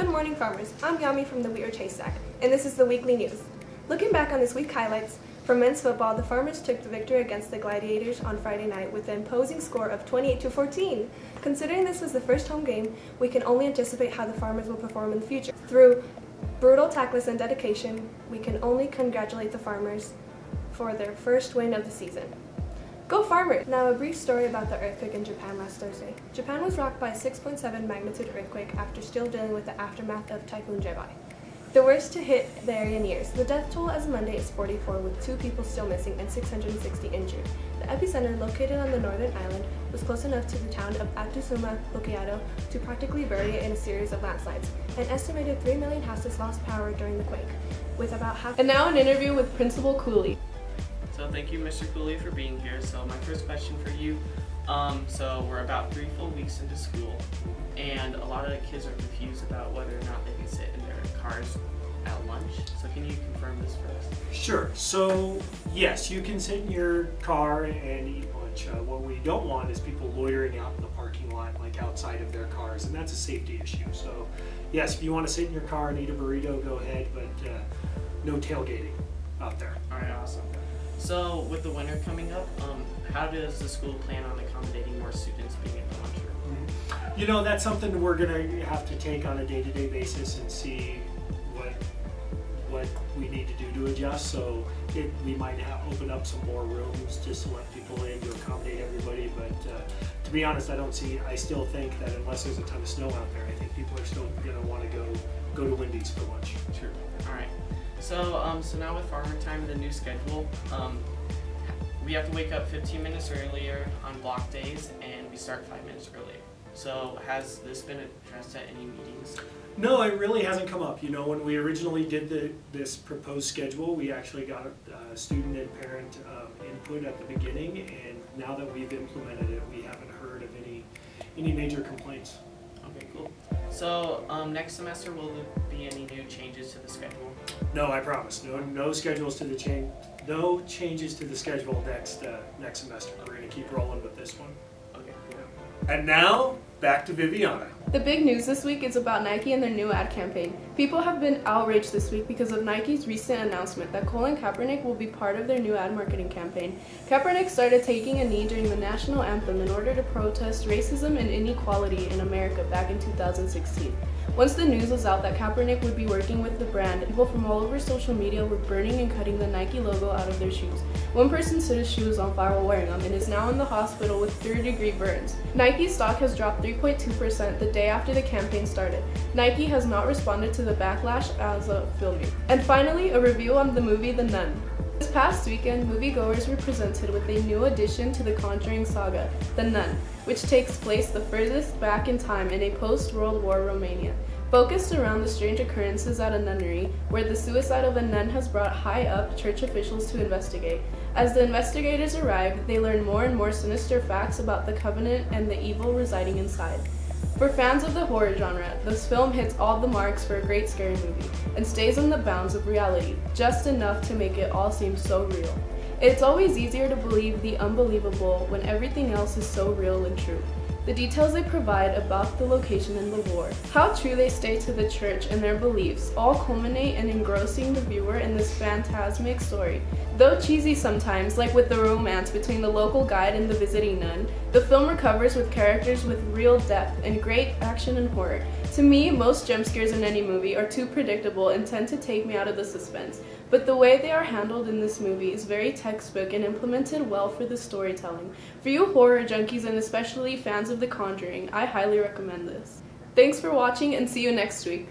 Good morning, farmers. I'm Yamie from the Haystack, and this is the weekly news. Looking back on this week's highlights, for men's football, the Farmers took the victory against the Gladiators on Friday night with an imposing score of 28-14. Considering this was the first home game, we can only anticipate how the Farmers will perform in the future. Through brutal tackles and dedication, we can only congratulate the Farmers for their first win of the season. Go Farmers! Now a brief story about the earthquake in Japan last Thursday. Japan was rocked by a 6.7 magnitude earthquake after still dealing with the aftermath of Typhoon Jebi, the worst to hit the area in years. The death toll as of Monday is 44, with 2 people still missing and 660 injured. The epicenter, located on the northern island, was close enough to the town of Atsuma, Hokkaido, to practically bury it in a series of landslides. An estimated 3 million houses lost power during the quake, with about half. And now an interview with Principal Cooley. So thank you, Mr. Cooley, for being here. So my first question for you, so we're about 3 full weeks into school, and a lot of the kids are confused about whether or not they can sit in their cars at lunch. So can you confirm this for us? Sure. So yes, you can sit in your car and eat lunch. What we don't want is people loitering out in the parking lot, like outside of their cars, and that's a safety issue. So yes, if you want to sit in your car and eat a burrito, go ahead, but no tailgating out there. All right, awesome. So with the winter coming up, how does the school plan on accommodating more students being in the lunchroom? You know, that's something we're going to have to take on a day-to-day basis and see what we need to do to adjust. So we might open up some more rooms just to let people in to accommodate everybody. But to be honest, I still think that unless there's a ton of snow out there, I think people are still going to want to go to Wendy's for lunch. Sure. All right. So so now with Farmer Time, the new schedule, we have to wake up 15 minutes earlier on block days, and we start 5 minutes earlier. So has this been addressed at any meetings? No, it really hasn't come up. You know, when we originally did this proposed schedule, we actually got student and parent input at the beginning, and now that we've implemented it, we haven't heard of any major complaints. Okay, cool. So next semester, will there be any new changes to the schedule? No, I promise. No schedules to the change. No changes to the schedule next semester. We're going to keep rolling with this one. Okay. Yeah. And now back to Viviana. The big news this week is about Nike and their new ad campaign. People have been outraged this week because of Nike's recent announcement that Colin Kaepernick will be part of their new ad marketing campaign. Kaepernick started taking a knee during the national anthem in order to protest racism and inequality in America back in 2016. Once the news was out that Kaepernick would be working with the brand, people from all over social media were burning and cutting the Nike logo out of their shoes. One person set his shoes on fire while wearing them and is now in the hospital with 3rd-degree burns. Nike's stock has dropped 3.2% the day after the campaign started. Nike has not responded to the backlash as of filming. And finally, a review on the movie The Nun. This past weekend, moviegoers were presented with a new addition to the Conjuring saga, The Nun, which takes place the furthest back in time in a post-World War Romania. Focused around the strange occurrences at a nunnery, where the suicide of a nun has brought high-up church officials to investigate. As the investigators arrive, they learn more and more sinister facts about the covenant and the evil residing inside. For fans of the horror genre, this film hits all the marks for a great scary movie, and stays in the bounds of reality, just enough to make it all seem so real. It's always easier to believe the unbelievable when everything else is so real and true. The details they provide about the location and the war, how true they stay to the church and their beliefs, all culminate in engrossing the viewer in this phantasmic story. Though cheesy sometimes, like with the romance between the local guide and the visiting nun, the film recovers with characters with real depth and great action and horror. To me, most jump scares in any movie are too predictable and tend to take me out of the suspense, but the way they are handled in this movie is very textbook and implemented well for the storytelling. For you horror junkies and especially fans of The Conjuring, I highly recommend this. Thanks for watching and see you next week.